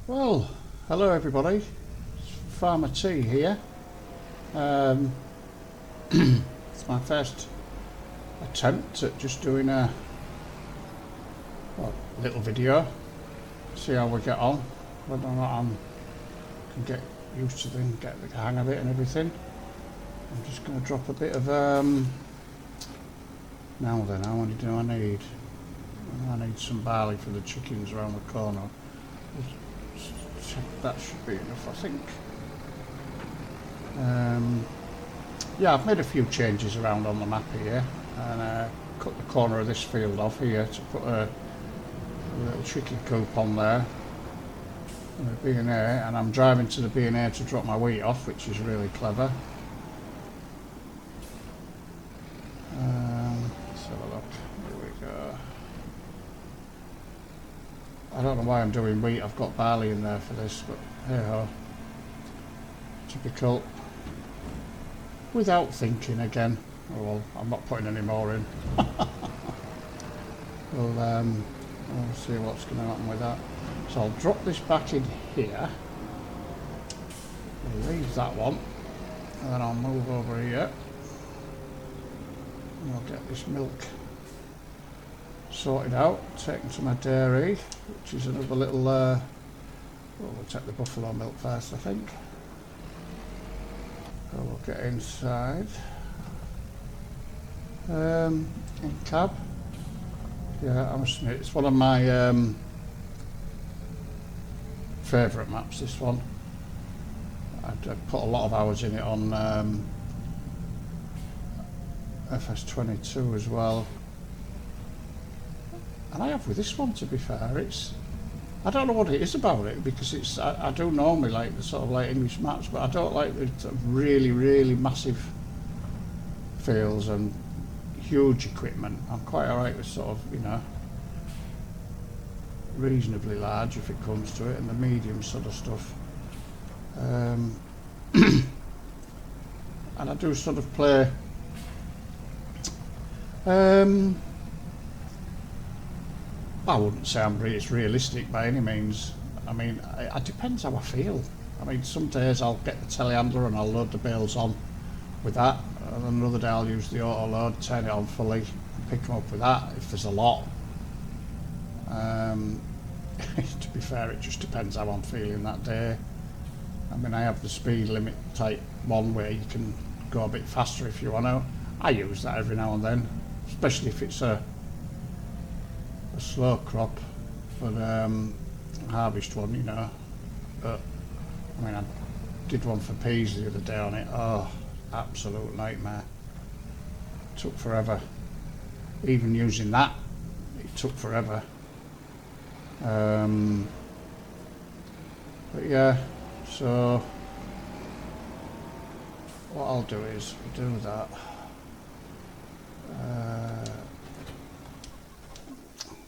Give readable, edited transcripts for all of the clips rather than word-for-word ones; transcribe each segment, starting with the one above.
Well, hello everybody. It's Farmer T here. Um, it's my first attempt at just doing a little video. See how we get on. Whether or not I can get used to things, get the hang of it and everything. I'm just going to drop a bit of now then, how many do I need? I need some barley for the chickens around the corner. That should be enough, I think. Yeah, I've made a few changes around on the map here, and cut the corner of this field off here to put a little chicken coop on there, and a B&A, and I'm driving to the B&A to drop my wheat off, which is really clever. Let's have a look. Here we go. I don't know why I'm doing wheat. I've got barley in there for this, but hey ho. Typical. Without thinking again. Oh well, I'm not putting any more in. We'll see what's going to happen with that. So I'll drop this back in here. We'll leave that one, and then I'll move over here. And I'll get this milk sorted out, taken to my dairy, which is another little, well, we'll take the buffalo milk first, I think. So we'll get inside. In cab. Yeah, I must admit, it's one of my favourite maps, this one. I've put a lot of hours in it on FS22 as well. And I have with this one, to be fair. I don't know what it is about it, because I do normally like the sort of like English maps, but I don't like the sort of really, really massive fields and huge equipment. I'm quite alright with sort of, you know, reasonably large if it comes to it, and the medium sort of stuff. And I do sort of play I wouldn't say it's realistic by any means. I mean, it depends how I feel. I mean, some days I'll get the telehandler and I'll load the bales on with that, and another day I'll use the auto load, turn it on fully, and pick them up with that if there's a lot. To be fair, it just depends how I'm feeling that day. I mean, I have the speed limit type one where you can go a bit faster if you want to. I use that every now and then, especially if it's a slow crop, but harvest one, you know. But I mean, I did one for peas the other day on it. Oh, absolute nightmare. Took forever. Even using that, it took forever. But yeah, so what I'll do is do that.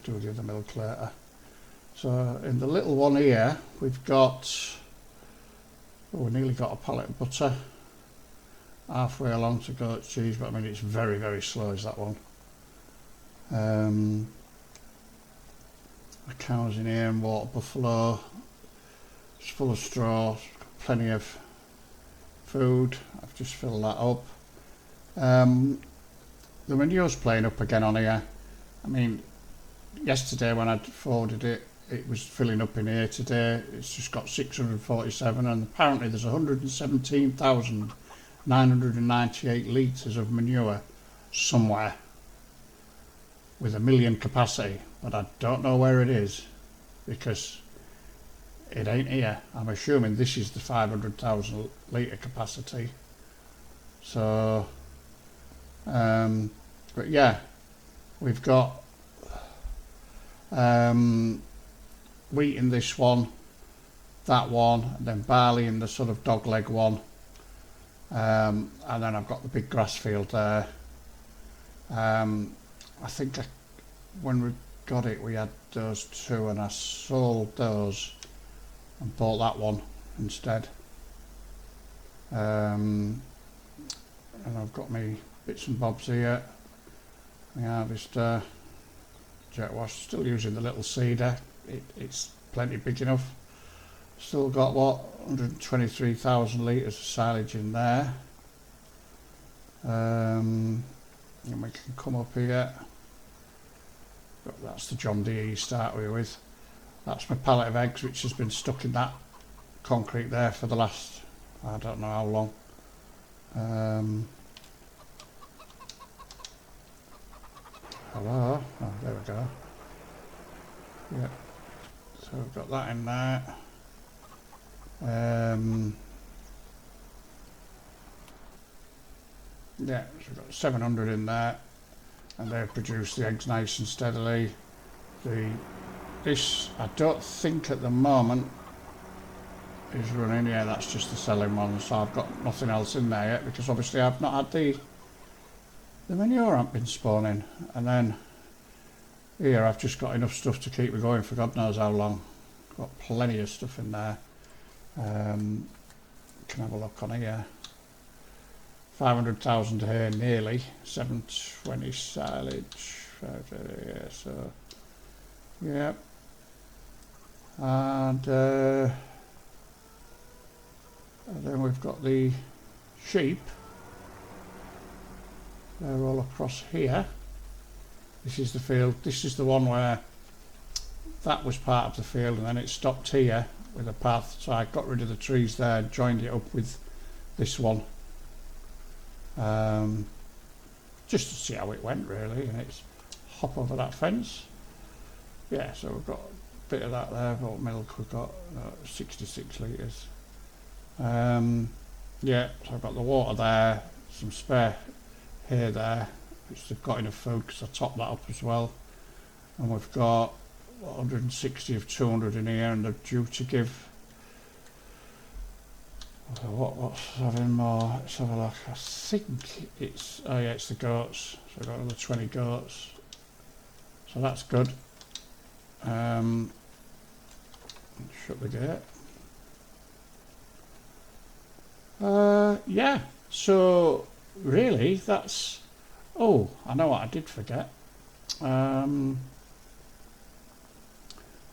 Do the other milk later. So in the little one here, we've got, we nearly got a pallet of butter. Halfway along to goat cheese, but I mean, it's very, very slow, is that one. The cows in here and water buffalo. It's full of straw, plenty of food. I've just filled that up. The manure's playing up again on here. I mean, yesterday when I forwarded it, it was filling up in here. Today it's just got 647, and apparently there's 117,998 litres of manure somewhere with 1 million capacity, but I don't know where it is because it ain't here. I'm assuming this is the 500,000 litre capacity. So but yeah, we've got wheat in this one, that one, and then barley in the sort of dog leg one, and then I've got the big grass field there. I think when we got it we had those two, and I sold those and bought that one instead. And I've got my bits and bobs here, my harvester, jet wash, still using the little seeder. It's plenty big enough. Still got what, 123,000 litres of silage in there. And we can come up here. That's the John Deere you start with. That's my pallet of eggs which has been stuck in that concrete there for the last, I don't know how long. Hello, oh there we go. Yeah, so we've got that in there. Yeah, so we've got 700 in there, and they produce the eggs nice and steadily. This I don't think at the moment is running. Yeah, that's just the selling one, so I've got nothing else in there yet because obviously I've not had the manure hasn't been spawning. And then here I've just got enough stuff to keep me going for God knows how long. Got plenty of stuff in there. Can have a look on here. 500,000 here nearly. 720 silage. Yeah, so yeah. And then we've got the sheep. They're all across here. This is the field. This is the one where that was part of the field and then it stopped here with a path. So I got rid of the trees there, joined it up with this one. Just to see how it went really, and it's hop over that fence. Yeah, so we've got a bit of that there. What milk we've got? 66 litres. Yeah, so I've got the water there, some spare hay there, which they've got enough food because I topped that up as well. And we've got 160 of 200 in here, and they're due to give. What's having more? Let's have a look. I think it's, oh yeah, it's the goats. So I've got another 20 goats. So that's good. Shut the gate. Yeah, so really that's, oh, I know what I did forget.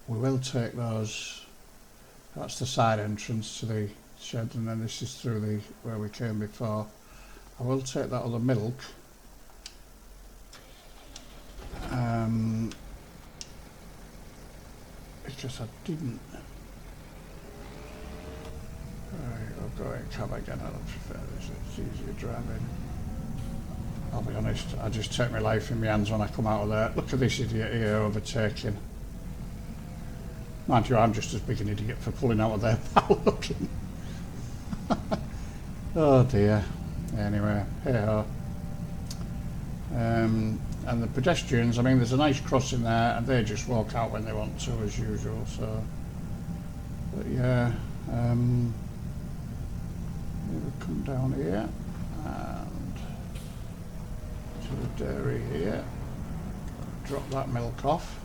We will take those, that's the side entrance to the shed, and then this is through the where we came before. I will take that other milk, because I didn't. Right, I'll go and come again. I prefer this, it's easier driving. I'll be honest, I just take my life in my hands when I come out of there. Look at this idiot here overtaking. Mind you, I'm just as big an idiot for pulling out of there now looking. Oh dear. Anyway, hey ho. And the pedestrians, I mean, there's a nice crossing there, and they just walk out when they want to, as usual. So, but yeah, we come down here and to the dairy here. Drop that milk off.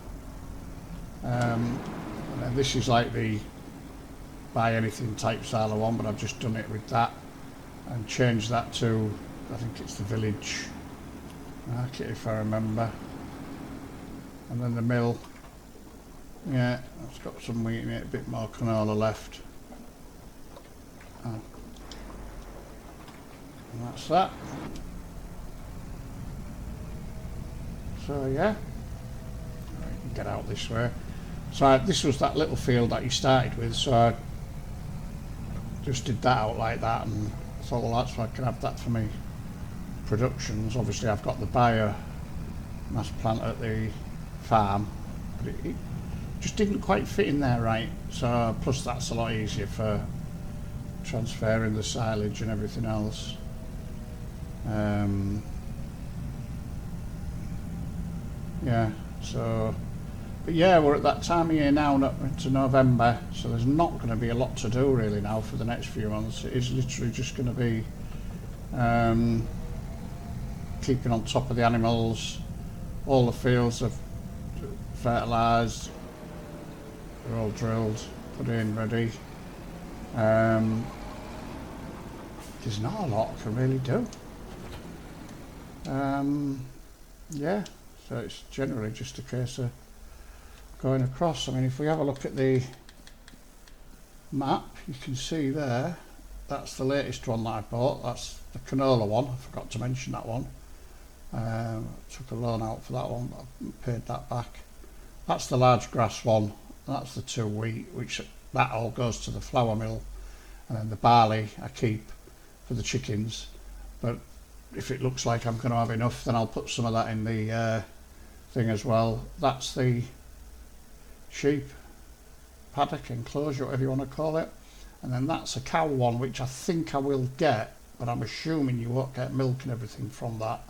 And then this is like the buy anything type silo one, but I've just done it with that and changed that to, I think it's the village market if I remember. And then the mill, yeah, it's got some wheat in it, a bit more canola left. And that's that. So yeah, I can get out this way. So this was that little field that you started with, so I just did that out like that and thought, well, that's why I can have that for me productions. Obviously I've got the biomass plant at the farm, but it just didn't quite fit in there right. So plus that's a lot easier for transferring the silage and everything else. Yeah, so but yeah, we're at that time of year now, not into November, so there's not going to be a lot to do really now for the next few months. It is literally just going to be keeping on top of the animals. All the fields are fertilised, they're all drilled, put in, ready. There's not a lot I can really do. Yeah, so it's generally just a case of going across. I mean, if we have a look at the map, you can see there, that's the latest one that I bought. That's the canola one. I forgot to mention that one. Took a loan out for that one, but I paid that back. That's the large grass one. That's the 2 wheat, which that all goes to the flour mill, and then the barley I keep for the chickens. But if it looks like I'm going to have enough, then I'll put some of that in the thing as well. That's the sheep paddock enclosure, whatever you want to call it. And then that's a cow one, which I think I will get, but I'm assuming you won't get milk and everything from that.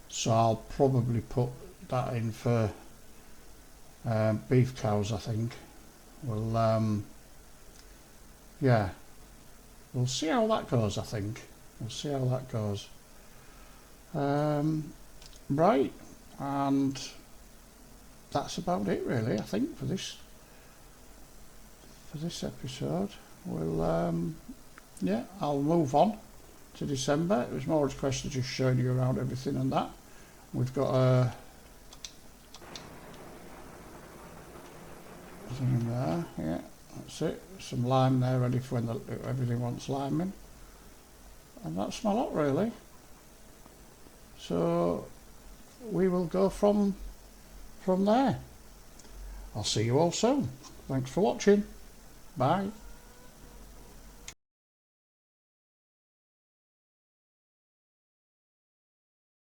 So I'll probably put that in for beef cows, I think. Yeah, we'll see how that goes, I think. We'll see how that goes. Right, and that's about it really, I think, for this episode. Yeah, I'll move on to December. It was more a question of just showing you around everything and that. We've got a thing in there, yeah, that's it. Some lime there ready for when everything wants liming. And that's my lot really. So we will go from there. I'll see you all soon. Thanks for watching. Bye.